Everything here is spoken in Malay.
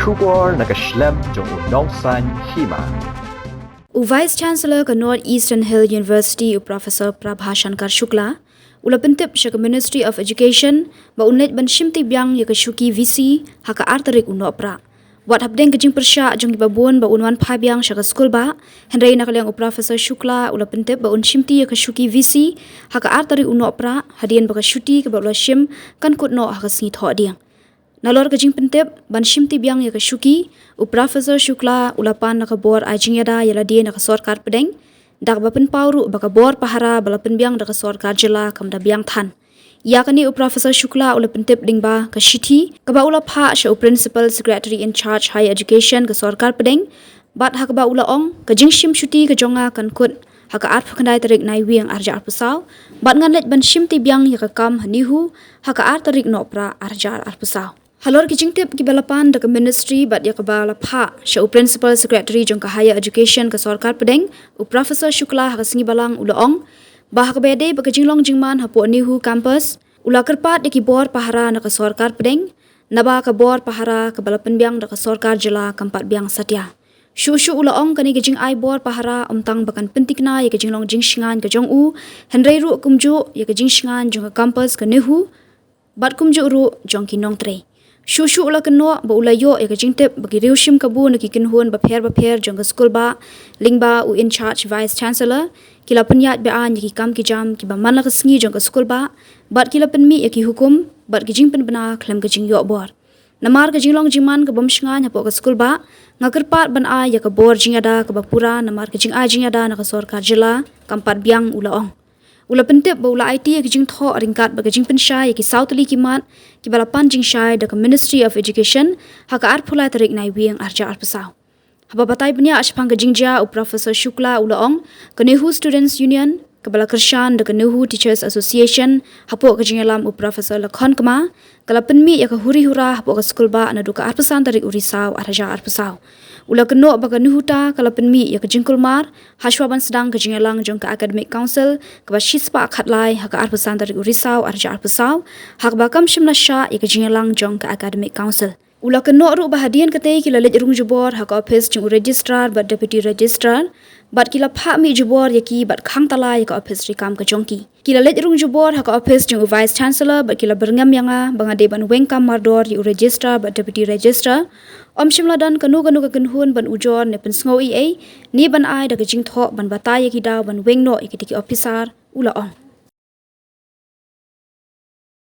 Sugar nakaslem jong unongsan Hima. Vice Chancellor ka Northeastern Hill University Professor Prabhashankar Shukla ula pentip sa Ministry of Education ba unet ban shimti Biang ya ka shuki VC haka artarik unopra wat Pdeng kajing persya jong ibabun ba unwan phabyang sa school ba henry nakalyang Professor Shukla ula pentip ba un shimti ya ka shuki VC haka artarik unopra hadian ba ka shuti ka ba ula shim kan kut no haka sngi tho diang nalor kajing pentip ban shimti Biang ya ka shuki Professor Shukla ulapan nakabor ajing yada yala dia naka Sorkar Pdeng dak bapen pauru baka bor Pahara balapen Biang daka Sorkar Jylla kamda Biang than ya kani Professor Shukla ula pentip dingba ka shithi ka ba ula pha sha Principal Secretary in Charge Higher Education ka Sorkar Pdeng bat hak ba ula ong ka jingshim shuti ka jonga kan kut haka art phakandai tarik nai wiang arja arpusaw bat ngan let ban shimti Biang ya ka kam Nehu haka art tarik nopra arja arpusaw halor kijing tip ki balapan da ministry bat ya kabala pha sha Principal Secretary jong ka Higher Education ka Sorkar Pdeng Professor Shukla ha singi balang ulaong bah ka bede ba jinglong jingman ha po Nehu campus ula kerpat de ki bor Pahara na ka Sorkar Pdeng naba ka bor Pahara ka balapan Biang da ka Sorkar Jylla kampat Biang satya shu ulaong kani kijing ai bor Pahara umtang bakan pentikna ya kijinglong jingshingan ka jong u henry ru kumju ya kijingsingan jong ka campus ka Nehu bat kumju ru jong ki nong tre Shushu ula keno ba ula yo ya kajing tip bagi riushim kabu na kikinhuan ba pher jong school ba lingba u in charge vice chancellor kila penyat ba an ki kam ki jam ki ba man la kasngi jong school ba bat kila penmi ya ki hukum bat kijing pen bana klam kajing yo bor namar kajing long jiman ka bomshngan ha po ka school ba ngakerpat ban a ya ka bor jingada ka ba pura namar kajing a jingada na ka Sorkar Jylla kampat Biang ula ong ula pentip ba ula IT ki jing tho ringkat ba jing pensai ki southly ki mat ki balapan jing shai da Ministry of Education haka ar phulai tarik nai wiang arja arpasaw haba batai punya ashpang jing ja Professor Shukla ula ong ka Nehu Students Union ka bala kershan da Nehu Teachers Association hapo ka jing alam Professor Lakhon kama kala penmi ya ka huri hura hapo ka school ba na duka arpasan tarik urisaw arja arpasaw ula keno baga nuhuta kala penmi ya ka jingkulmar hashwaban sedang ka jingalang jong ka academic council ka ba shispa khatlai haka arpasan tarik urisaw arja arpasaw hak ba kam shimna sha ya ka jingalang jong ka academic council ula keno ru bahadian kate kila lej rung jubor haka office jing registrar ba deputy registrar bat kila pha mi jubor yaki bat khang tala ya ka office rikam ka jongki kila lej rung jubor haka office jing vice chancellor bat kila berngam yanga banga deban wengkam mardor yu registrar ba deputy registrar om shimla dan kanu ka kenhun ban ujor ne pensngo ni ban ai da ka jing tho ban bataya ki daw ban wengno ikitiki officer ula ong